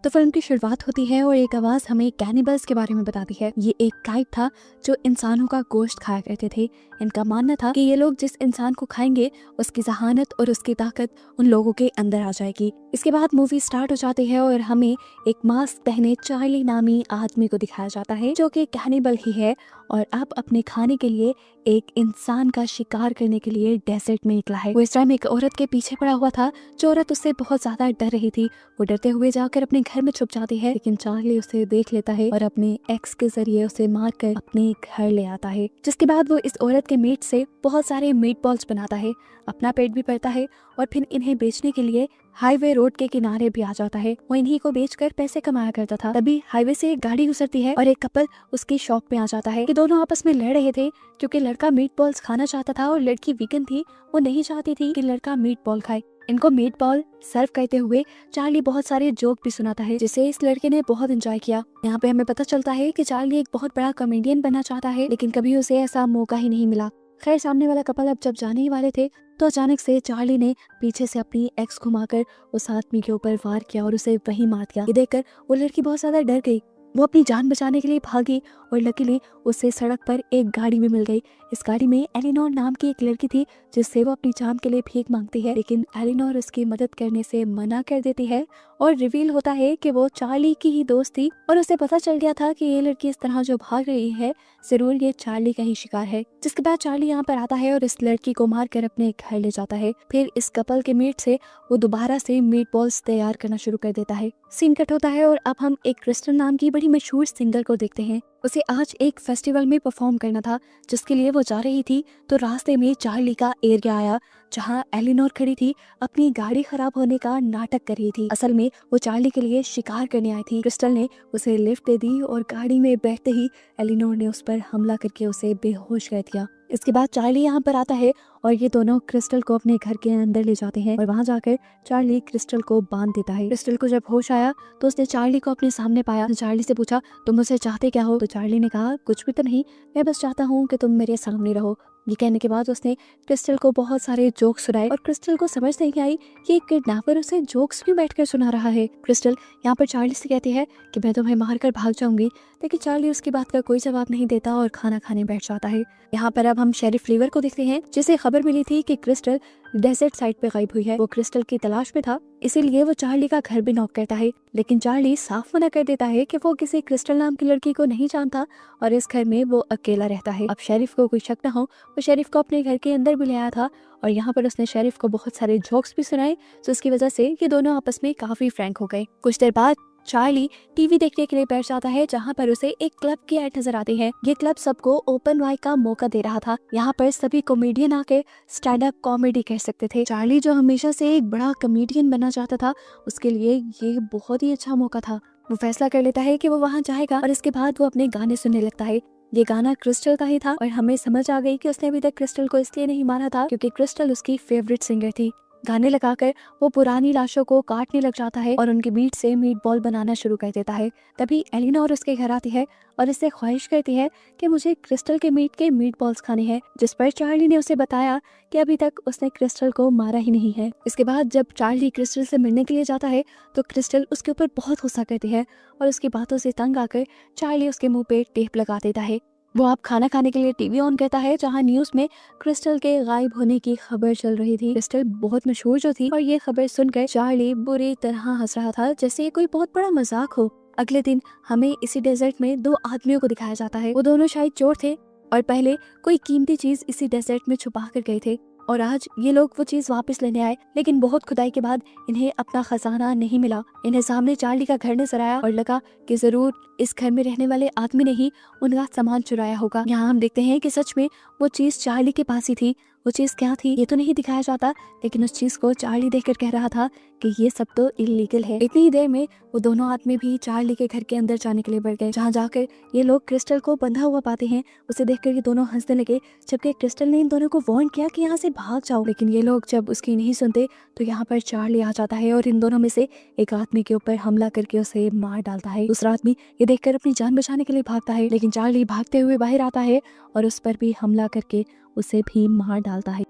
तो फिल्म की शुरुआत होती है और एक आवाज हमें कैनिबल्स के बारे में बताती है। ये एक ट्राइब था जो इंसानों का गोश्त खाया करते थे। इनका मानना था कि ये लोग जिस इंसान को खाएंगे उसकी जहानत और उसकी ताकत उन लोगों के अंदर आ जाएगी। इसके बाद मूवी स्टार्ट हो जाती है और हमें एक मास्क पहने चार्ली नामी आदमी को दिखाया जाता है जो कि कैनिबल ही है और अब अपने खाने के लिए एक इंसान का शिकार करने के लिए डेजर्ट में निकला है। वो इस टाइम एक औरत के पीछे पड़ा हुआ था। जो औरत उससे बहुत ज्यादा डर रही थी, वो डरते हुए जाकर अपने घर में छुप जाती है, लेकिन चार्ली उसे देख लेता है और अपने एक्स के जरिए उसे मारकर अपने घर ले आता है। जिसके बाद वो इस औरत के मीट से बहुत सारे मीट बॉल्स बनाता है, अपना पेट भी भरता है और फिर इन्हें बेचने के लिए हाईवे रोड के किनारे भी आ जाता है। वो इन्हीं को बेचकर पैसे कमाया करता था। तभी हाईवे से एक गाड़ी गुजरती है और एक कपल उसकी शॉप पे आ जाता है कि दोनों आपस में लड़ रहे थे क्योंकि लड़का मीट बॉल्स खाना चाहता था और लड़की वीगन थी, वो नहीं चाहती थी कि लड़का मीट बॉल खाए। इनको मीट बॉल सर्व करते हुए चार्ली बहुत सारे जोक भी सुनाता है जिसे इस लड़के ने बहुत एंजॉय किया। यहाँ पे हमें पता चलता है कि चार्ली एक बहुत बड़ा कॉमेडियन बनना चाहता है, लेकिन कभी उसे ऐसा मौका ही नहीं मिला। खैर, सामने वाला कपल अब जब जाने ही वाले थे तो अचानक से चार्ली ने पीछे से अपनी एक्स घुमाकर उस आदमी के ऊपर वार किया और उसे वहीं मार दिया। ये देखकर वो लड़की बहुत ज्यादा डर गई। वो अपनी जान बचाने के लिए भागी और लकीली उसे सड़क पर एक गाड़ी भी मिल गई। इस गाड़ी में एलिनोर नाम की एक लड़की थी जिससे वो अपनी जान के लिए भीख मांगती है, लेकिन एलिनोर उसकी मदद करने से मना कर देती है और रिवील होता है कि वो चार्ली की ही दोस्त थी और उसे पता चल गया था कि ये लड़की इस तरह जो भाग रही है जरूर ये चार्ली का ही शिकार है। जिसके बाद चार्ली यहाँ पर आता है और इस लड़की को मार कर अपने घर ले जाता है। फिर इस कपल के मीट से वो दोबारा से मीट बॉल्स तैयार करना शुरू कर देता है। सीन कट होता है और अब हम एक क्रिस्टल नाम की बड़ी मशहूर सिंगर को देखते हैं। उसे आज एक फेस्टिवल में परफॉर्म करना था जिसके लिए वो जा रही थी, तो रास्ते में चार्ली का एरिया आया जहां एलिनोर खड़ी थी, अपनी गाड़ी खराब होने का नाटक कर रही थी। असल में वो चार्ली के लिए शिकार करने आई थी। क्रिस्टल ने उसे लिफ्ट दे दी और गाड़ी में बैठते ही एलिनोर ने उस पर हमला करके उसे बेहोश कर दिया। इसके बाद चार्ली यहाँ पर आता है और ये दोनों क्रिस्टल को अपने घर के अंदर ले जाते हैं और वहां जाकर चार्ली क्रिस्टल को बांध देता है। क्रिस्टल को जब होश आया तो उसने चार्ली को अपने सामने पाया। चार्ली से पूछा, तुम मुझसे चाहते क्या हो? तो चार्ली ने कहा, कुछ भी तो नहीं, मैं बस चाहता हूँ कि तुम मेरे सामने रहो। ये कहने के बाद उसने क्रिस्टल को बहुत सारे जोक्स सुनाए और क्रिस्टल को समझ नहीं आई कि एक किडनैपर उसे जोक्स क्यों बैठकर सुना रहा है। क्रिस्टल यहाँ पर चार्ली से कहती है कि मैं तुम्हें मारकर भाग जाऊंगी, लेकिन चार्ली उसकी बात का कोई जवाब नहीं देता और खाना खाने बैठ जाता है। यहाँ पर अब हम शेरिफ लीवर को देखते हैं जिसे खबर मिली थी कि क्रिस्टल डेजर्ट साइड पे गायब हुई है। वो क्रिस्टल की तलाश में था, इसीलिए वो चार्ली का घर भी नॉक करता है, लेकिन चार्ली साफ मना कर देता है कि वो किसी क्रिस्टल नाम की लड़की को नहीं जानता और इस घर में वो अकेला रहता है। अब शेरिफ को कोई शक न हो, वो शेरिफ को अपने घर के अंदर भी ले आया था और यहाँ पर उसने शेरिफ को बहुत सारे जोक्स भी सुनाए, तो इसकी वजह से ये दोनों आपस में काफी फ्रैंक हो गए। कुछ देर बाद चार्ली टीवी देखने के लिए बैठ जाता है जहाँ पर उसे एक क्लब की ऐड नजर आती है। ये क्लब सबको ओपन माइक का मौका दे रहा था। यहाँ पर सभी कॉमेडियन आके स्टैंड अप कॉमेडी कर सकते थे। चार्ली जो हमेशा से एक बड़ा कॉमेडियन बनना चाहता था, उसके लिए ये बहुत ही अच्छा मौका था। वो फैसला कर लेता है कि वो वहाँ जाएगा और इसके बाद वो अपने गाने सुनने लगता है। ये गाना क्रिस्टल का ही था और हमें समझ आ गई कि उसने अभी तक क्रिस्टल को इसलिए नहीं मारा था क्योंकि क्रिस्टल उसकी फेवरेट सिंगर थी। गाने लगाकर वो पुरानी लाशों को काटने लग जाता है और उनके मीट से मीट बॉल बनाना शुरू कर देता है। तभी एलिनोर उसके घर आती है और इससे ख्वाहिश करती है कि मुझे क्रिस्टल के मीट बॉल्स खाने हैं, जिस पर चार्ली ने उसे बताया कि अभी तक उसने क्रिस्टल को मारा ही नहीं है। इसके बाद जब चार्ली क्रिस्टल से मिलने के लिए जाता है तो क्रिस्टल उसके ऊपर बहुत गुस्सा करती है और उसकी बातों से तंग आकर चार्ली उसके मुंह पे टेप लगा देता है। वो आप खाना खाने के लिए टीवी ऑन करता है जहां न्यूज में क्रिस्टल के गायब होने की खबर चल रही थी। क्रिस्टल बहुत मशहूर जो थी और ये खबर सुनकर चार्ली बुरी तरह हंस रहा था जैसे ये कोई बहुत बड़ा मजाक हो। अगले दिन हमें इसी डेजर्ट में दो आदमियों को दिखाया जाता है। वो दोनों शायद चोर थे और पहले कोई कीमती चीज इसी डेजर्ट में छुपा कर गए थे और आज ये लोग वो चीज वापस लेने आए, लेकिन बहुत खुदाई के बाद इन्हें अपना खजाना नहीं मिला। इन्हें सामने चार्ली का घर नजर आया और लगा कि जरूर इस घर में रहने वाले आदमी ने ही उनका सामान चुराया होगा। यहाँ हम देखते हैं कि सच में वो चीज चार्ली के पास ही थी। वो चीज क्या थी ये तो नहीं दिखाया जाता, लेकिन उस चीज को चार्ली देखकर कह रहा था कि ये सब तो इलीगल है। इतनी ही देर में वो दोनों आदमी भी चार्ली के घर के अंदर जाने के लिए बढ़ गए, जहाँ जाकर ये लोग क्रिस्टल को बंधा हुआ पाते हैं। उसे देखकर ये दोनों हंसने लगे, जबकि क्रिस्टल ने इन दोनों को वार्न किया कि यहाँ से भाग जाओ, लेकिन ये लोग जब उसकी नहीं सुनते तो यहाँ पर चार्ली आ जाता है और इन दोनों में से एक आदमी के ऊपर हमला करके उसे मार डालता है। दूसरा आदमी ये देखकर अपनी जान बचाने के लिए भागता है, लेकिन चार्ली भागते हुए बाहर आता है और उस पर भी हमला करके उसे भी मार डालता है।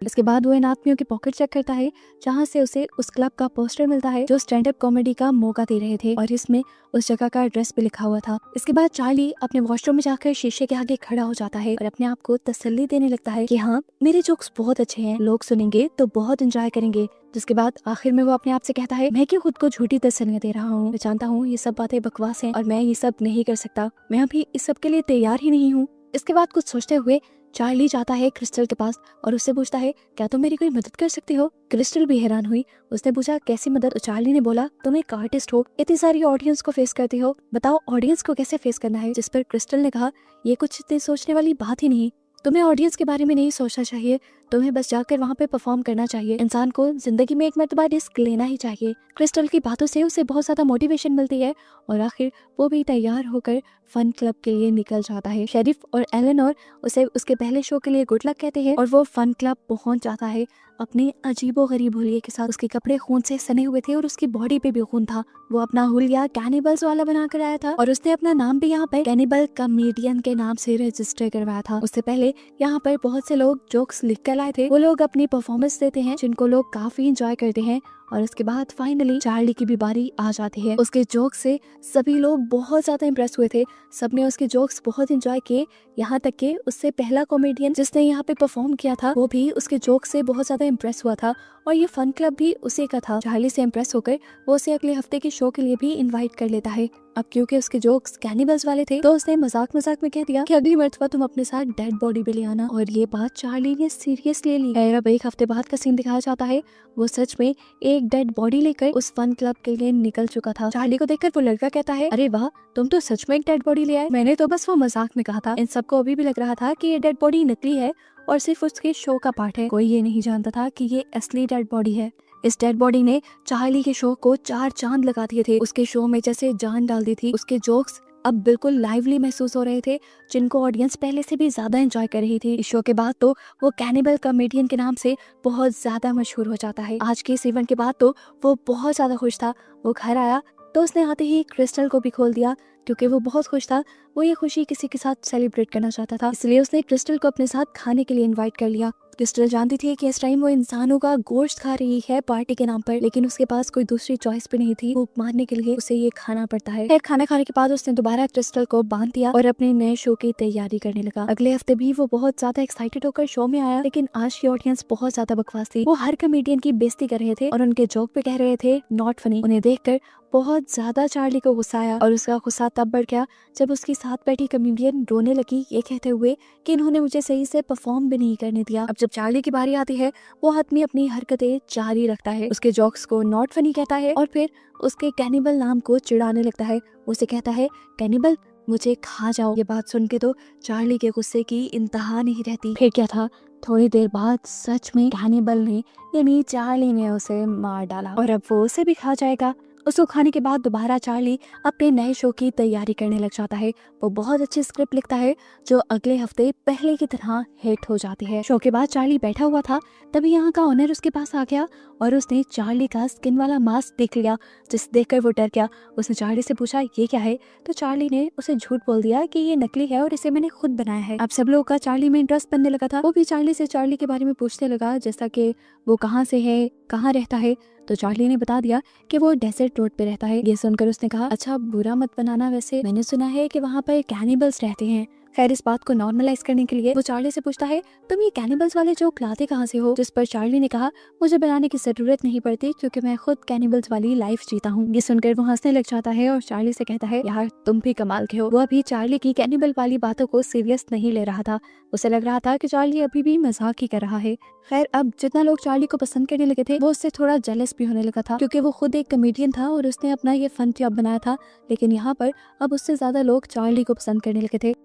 इसके बाद वो इन आदमियों की पॉकेट चेक करता है जहाँ से उसे उस क्लब का पोस्टर मिलता है जो स्टैंड अप कॉमेडी का मौका दे रहे थे और इसमें उस जगह का एड्रेस भी लिखा हुआ था। इसके बाद चार्ली अपने वॉशरूम में जाकर शीशे के आगे खड़ा हो जाता है और अपने आप को तसल्ली देने लगता है कि हाँ, मेरे जोक्स बहुत अच्छे हैं, लोग सुनेंगे तो बहुत एंजॉय करेंगे। जिसके बाद आखिर में वो अपने आप से कहता है, मैं क्यों खुद को झूठी तसल्लियां दे रहा हूँ, मैं जानता हूँ ये सब बातें बकवास हैं और मैं ये सब नहीं कर सकता, मैं अभी इस सब के लिए तैयार ही नहीं हूँ। इसके बाद कुछ सोचते हुए चार्ली जाता है क्रिस्टल के पास और उससे पूछता है, क्या तुम मेरी कोई मदद कर सकती हो? क्रिस्टल भी हैरान हुई। उसने पूछा, कैसी मदद? तो चार्ली ने बोला, तुम एक आर्टिस्ट हो, इतनी सारी ऑडियंस को फेस करती हो, बताओ ऑडियंस को कैसे फेस करना है। जिस पर क्रिस्टल ने कहा, ये कुछ इतने सोचने वाली बात ही नहीं, तुम्हें ऑडियंस के बारे में नहीं सोचना चाहिए, तुम्हें बस जाकर वहाँ पे परफॉर्म करना चाहिए। इंसान को जिंदगी में एक मर्तबा रिस्क लेना ही चाहिए। क्रिस्टल की बातों से उसे बहुत ज्यादा मोटिवेशन मिलती है और आखिर वो भी तैयार होकर फन क्लब के लिए निकल जाता है। शेरिफ और एलेनोर उसे उसके पहले शो के लिए गुड लक कहते हैं और वो फन क्लब पहुंच जाता है अपने अजीबो गरीब हुलिये के साथ। उसके कपड़े खून से सने हुए थे और उसकी बॉडी पे भी खून था। वो अपना हुलिया कैनिबल्स वाला बना कर आया था और उसने अपना नाम भी यहाँ पर कैनिबल कॉमेडियन के नाम से रजिस्टर करवाया था। उससे पहले यहाँ पर बहुत से लोग जोक्स लिख कर लाए थे, वो लोग अपनी परफॉर्मेंस देते हैं जिनको लोग काफी इंजॉय करते हैं। और उसके बाद फाइनली चार्ली की भी बारी आ जाती है। उसके जोक्स से सभी लोग बहुत ज्यादा इम्प्रेस हुए थे, सबने उसके जोक्स बहुत एंजॉय किए, यहाँ तक कि उससे पहला कॉमेडियन जिसने यहाँ पे परफॉर्म किया था वो भी उसके जोक्स से बहुत ज्यादा इम्प्रेस हुआ था और ये फन क्लब भी उसी का था। चार्ली से इम्प्रेस होकर वो उसे अगले हफ्ते के शो के लिए भी इन्वाइट कर लेता है। अब क्योंकि उसके जोक्स कैनिबल्स वाले थे तो उसने मजाक में कह दिया कि अगली मर्तबा तुम अपने साथ डेड बॉडी भी ले आना, और ये बात चार्ली ने सीरियस ले ली है। अब एक हफ्ते बाद का सीन दिखाया जाता है, वो सच में एक डेड बॉडी लेकर उस फन क्लब के लिए निकल चुका था। चार्ली को देखकर वो लड़का कहता है, अरे वाह, तुम तो सच में एक डेड बॉडी ले आए, मैंने तो बस वो मजाक में कहा था। इन सबको अभी भी लग रहा था कि ये डेड बॉडी नकली है और सिर्फ उसके शो का पार्ट है। कोई ये नहीं जानता था कि ये असली डेड बॉडी है। इस डेड बॉडी ने चार्ली के शो को 4 चांद लगा दिए थे। उसके शो में जैसे जान डाल दी थी। उसके जोक्स अब बिल्कुल लाइवली महसूस हो रहे थे, जिनको ऑडियंस पहले से भी ज्यादा एंजॉय कर रही थी। इस शो के बाद तो वो कैनिबल कॉमेडियन के नाम से बहुत ज्यादा मशहूर हो जाता है। आज के इस इवेंट के बाद तो वो बहुत ज्यादा खुश था। वो घर आया तो उसने आते ही क्रिस्टल को भी खोल दिया क्योंकि वो बहुत खुश था। वो ये खुशी किसी के साथ सेलिब्रेट करना चाहता था, इसलिए उसने क्रिस्टल को अपने साथ खाने के लिए इनवाइट कर लिया। क्रिस्टल जानती थी कि इस टाइम वो इंसानों का गोश्त खा रही है पार्टी के नाम पर, लेकिन उसके पास कोई दूसरी चॉइस भी नहीं थी। भूख मारने के लिए उसे ये खाना पड़ता है। फिर खाना खाने के बाद उसने दोबारा क्रिस्टल को बांध दिया और अपने नए शो की तैयारी करने लगा। अगले हफ्ते भी वो बहुत ज्यादा एक्साइटेड होकर शो में आया, लेकिन आज की ऑडियंस बहुत ज्यादा बकवास थी। वो हर कॉमेडियन की बेइज्जती कर रहे थे और उनके जोक पे कह रहे थे नॉट फनी। उन्हें देखकर बहुत ज्यादा चार्ली को गुस्सा आया और उसका गुस्सा तब बढ़ गया जब उसकी साथ बैठी कॉमेडियन रोने लगी, ये कहते हुए कि इन्होंने मुझे सही से परफॉर्म भी नहीं करने दिया। अब जब चार्ली की बारी आती है, वो आदमी अपनी हरकतें जारी रखता है, उसके जोक्स को नॉट फनी कहता है और फिर उसके कैनिबल नाम को चिढ़ाने लगता है। उसे कहता है, कैनिबल, मुझे खा जाओ। ये बात सुन के तो चार्ली के गुस्से की इंतहा नहीं रहती। फिर क्या था, थोड़ी देर बाद सच में कैनिबल ने यानी चार्ली ने उसे मार डाला और अब वो उसे भी खा जाएगा। उसको खाने के बाद दोबारा चार्ली अपने नए शो की तैयारी करने लग जाता है। वो बहुत अच्छी स्क्रिप्ट लिखता है जो अगले हफ्ते पहले की तरह हिट हो जाती है। शो के बाद चार्ली बैठा हुआ था, तभी यहाँ का ओनर उसके पास आ गया और उसने चार्ली का स्किन वाला मास्क देख लिया, जिसे देखकर वो डर गया। उसने चार्ली से पूछा, ये क्या है? तो चार्ली ने उसे झूठ बोल दिया कि ये नकली है और इसे मैंने खुद बनाया है। अब सब लोगों का चार्ली में इंटरेस्ट बनने लगा था। वो भी चार्ली से चार्ली के बारे में पूछने लगा, जैसा कि वो कहाँ से है, कहाँ रहता है। तो चार्ली ने बता दिया कि वो डेजर्ट रोड पे रहता है। ये सुनकर उसने कहा, अच्छा बुरा मत बनाना, वैसे मैंने सुना है कि वहाँ पर कैनिबल्स रहते हैं। खैर, इस बात को नॉर्मलाइज करने के लिए वो चार्ली से पूछता है, तुम ये कैनिबल्स वाले जोक लाते कहाँ से हो? जिस पर चार्ली ने कहा, मुझे बनाने की जरूरत नहीं पड़ती क्योंकि मैं खुद कैनिबल्स वाली लाइफ जीता हूँ। ये सुनकर वो हंसने लग जाता है और चार्ली से कहता है, यार तुम भी कमाल के हो। वो अभी चार्ली की कैनिबल वाली बातों को सीरियस नहीं ले रहा था। उसे लग रहा था कि चार्ली अभी भी मजाक ही कर रहा है। खैर, अब जितना लोग चार्ली को पसंद करने लगे थे, वो उससे थोड़ा जेलस भी होने लगा था क्योंकि वो खुद एक कॉमेडियन था और उसने अपना ये फन क्लब बनाया था। लेकिन यहाँ पर अब उससे ज्यादा लोग चार्ली को पसंद करने लगे थे।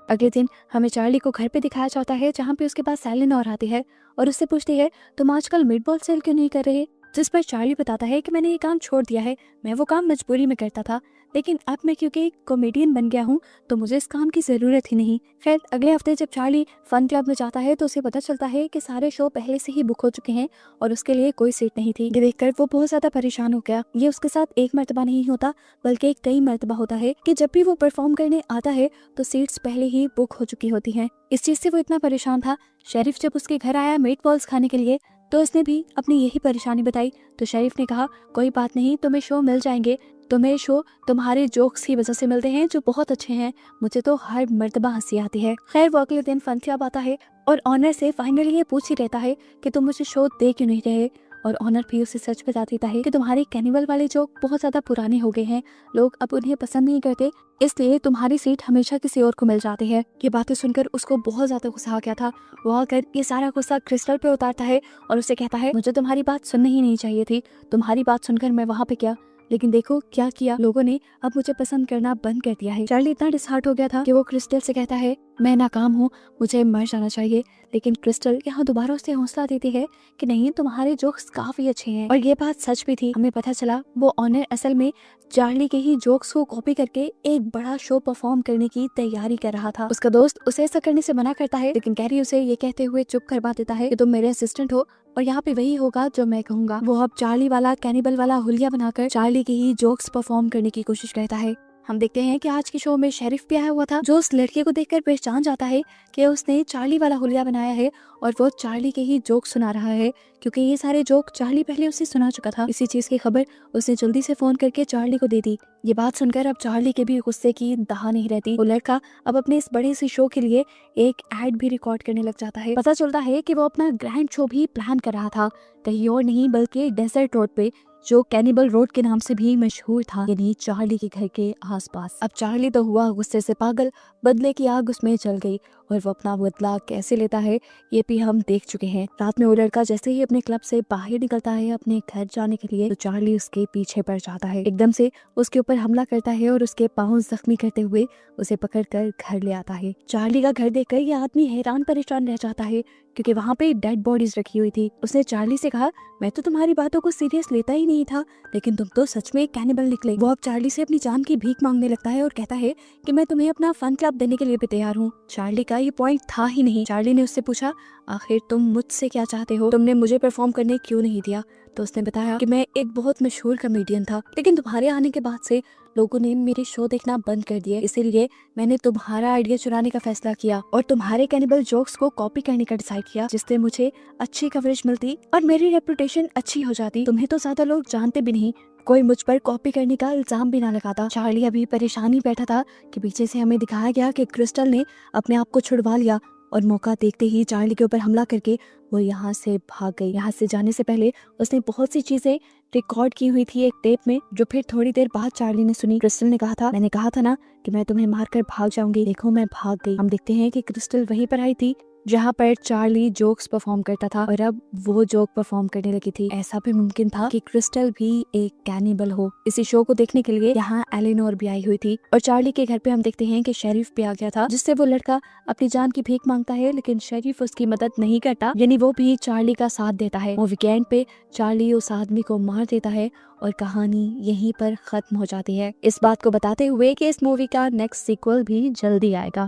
अगले दिन हमें चार्ली को घर पे दिखाया जाता है, जहाँ पे उसके पास एलेनोर आती है और उससे पूछती है, तुम आजकल मीटबॉल सेल क्यों नहीं कर रहे? जिस पर चार्ली बताता है कि मैंने ये काम छोड़ दिया है, मैं वो काम मजबूरी में करता था। लेकिन अब मैं क्योंकि एक कॉमेडियन बन गया हूँ तो मुझे इस काम की ज़रूरत ही नहीं। खैर अगले हफ्ते जब चार्ली फन क्लब में जाता है तो उसे पता चलता है कि सारे शो पहले से ही बुक हो चुके हैं और उसके लिए कोई सीट नहीं थी। ये देखकर वो बहुत ज़्यादा परेशान हो गया। ये उसके साथ एक मर्तबा नहीं होता बल्कि कई मर्तबा होता है कि जब भी वो परफॉर्म करने आता है तो सीट्स पहले ही बुक हो चुकी होती हैं। इस चीज़ से वो इतना परेशान था। शेरिफ जब उसके घर आया मीट बॉल्स खाने के लिए तो उसने भी अपनी यही परेशानी बताई। तो शेरिफ ने कहा कोई बात नहीं, तुम्हें शो मिल जाएंगे, तुम्हें शो तुम्हारे जोक्स की वजह से मिलते हैं जो बहुत अच्छे हैं, मुझे तो हर मर्तबा हंसी आती है। खैर वो अगले दिन फन क्लब आता है और ऑनर से फाइनली ये पूछ ही रहता है कि तुम मुझे शो दे क्यों नहीं रहे। और ऑनर भी उसे सच बता देता है कि तुम्हारे कैनिवल वाले जोक बहुत ज्यादा पुराने हो गए हैं, लोग अब उन्हें पसंद नहीं करते, इसलिए तुम्हारी सीट हमेशा किसी और को मिल जाती है। ये बातें सुनकर उसको बहुत ज्यादा गुस्सा आ गया था। वो आकर ये सारा गुस्सा क्रिस्टल पे उतारता है और उसे कहता है मुझे तुम्हारी बात सुननी ही नहीं चाहिए थी, तुम्हारी बात सुनकर मैं वहाँ पे क्या, लेकिन देखो क्या किया, लोगों ने अब मुझे पसंद करना बंद कर दिया है। चार्ली इतना डिसहार्ट हो गया था कि वो क्रिस्टल से कहता है मैं नाकाम हूँ, मुझे मर जाना चाहिए। लेकिन क्रिस्टल यहाँ दोबारा उसे हौसला देती है कि नहीं, तुम्हारे जोक्स काफी अच्छे हैं। और ये बात सच भी थी। हमें पता चला वो ऑनर असल में चार्ली के ही जोक्स को कॉपी करके एक बड़ा शो परफॉर्म करने की तैयारी कर रहा था। उसका दोस्त उसे ऐसा करने से मना करता है लेकिन कैरी उसे ये कहते हुए चुप करवा देता है कि तुम मेरे असिस्टेंट हो और यहाँ पे वही होगा जो मैं कहूँगा। वो अब चार्ली वाला कैनिबल वाला हुलिया बनाकर चार्ली के ही जोक्स परफॉर्म करने की कोशिश करता है। हम देखते हैं कि आज के शो में शेरिफ भी आया हुआ था जो उस लड़के को देखकर पहचान जाता है कि उसने चार्ली वाला हुलिया बनाया है और वो चार्ली के ही जोक सुना रहा है, क्योंकि ये सारे जोक चार्ली पहले उसे सुना चुका था। इसी चीज की खबर उसने जल्दी से फोन करके चार्ली को दे दी। ये बात सुनकर अब चार्ली के भी गुस्से की दहा नहीं रहती। वो लड़का अब अपने इस बड़े से शो के लिए एक एड भी रिकॉर्ड करने लग जाता है। पता चलता है कि वो अपना ग्रैंड शो भी प्लान कर रहा था, कहीं और नहीं बल्कि डेजर्ट रोड पे, जो कैनिबल रोड के नाम से भी मशहूर था, यानी चार्ली के घर के आसपास। अब चार्ली तो हुआ गुस्से से पागल, बदले की आग उसमें जल गई और वो अपना बदला कैसे लेता है ये भी हम देख चुके हैं। रात में वो लड़का जैसे ही अपने क्लब से बाहर निकलता है अपने घर जाने के लिए तो चार्ली उसके पीछे पड़ जाता है, एकदम से उसके ऊपर हमला करता है और उसके पाँव जख्मी करते हुए उसे पकड़कर घर ले आता है। चार्ली का घर देखकर ये आदमी हैरान परेशान रह जाता है क्योंकि वहाँ पे डेड बॉडीज रखी हुई थी। उसने चार्ली से कहा मैं तो तुम्हारी बातों को सीरियस लेता ही नहीं था, लेकिन तुम तो सच में एक कैनिबल निकले। वो अब चार्ली से अपनी जान की भीख मांगने लगता है और कहता है कि मैं तुम्हें अपना फन क्लब देने के लिए भी तैयार हूँ। चार्ली का ये पॉइंट था ही नहीं। चार्ली ने उससे पूछा आखिर तुम मुझसे क्या चाहते हो, तुमने मुझे परफॉर्म करने क्यों नहीं दिया। तो उसने बताया कि मैं एक बहुत मशहूर कॉमेडियन था, लेकिन तुम्हारे आने के बाद से लोगों ने मेरे शो देखना बंद कर दिया, इसीलिए मैंने तुम्हारा आइडिया चुराने का फैसला किया और तुम्हारे कैनिबल जोक्स को कॉपी करने का डिसाइड किया, जिससे मुझे अच्छी कवरेज मिलती और मेरी रेपुटेशन अच्छी हो जाती। तुम्हें तो ज्यादा लोग जानते भी नहीं, कोई मुझ पर कॉपी करने का इल्जाम भी ना लगाता। चार्ली अभी परेशानी बैठा था कि पीछे से हमें दिखाया गया कि क्रिस्टल ने अपने आप को छुड़वा लिया और मौका देखते ही चार्ली के ऊपर हमला करके वो यहाँ से भाग गई। यहाँ से जाने से पहले उसने बहुत सी चीजें रिकॉर्ड की हुई थी एक टेप में, जो फिर थोड़ी देर बाद चार्ली ने सुनी। क्रिस्टल ने कहा था मैंने कहा था ना कि मैं तुम्हें मारकर भाग जाऊंगी, देखो मैं भाग गई। हम देखते हैं कि क्रिस्टल वहीं पर आई थी जहाँ पर चार्ली जोक्स परफॉर्म करता था और अब वो जोक परफॉर्म करने लगी थी। ऐसा भी मुमकिन था कि क्रिस्टल भी एक कैनिबल हो। इसी शो को देखने के लिए यहाँ एलिनोर भी आई हुई थी और चार्ली के घर पे हम देखते हैं कि शेरिफ भी आ गया था, जिससे वो लड़का अपनी जान की भीख मांगता है, लेकिन शेरिफ उसकी मदद नहीं करता, यानी वो भी चार्ली का साथ देता है। वो वीकेंड पे चार्ली उस आदमी को मार देता है और कहानी यहीं पर खत्म हो जाती है, इस बात को बताते हुए कि इस मूवी का नेक्स्ट सीक्वल भी जल्दी आएगा।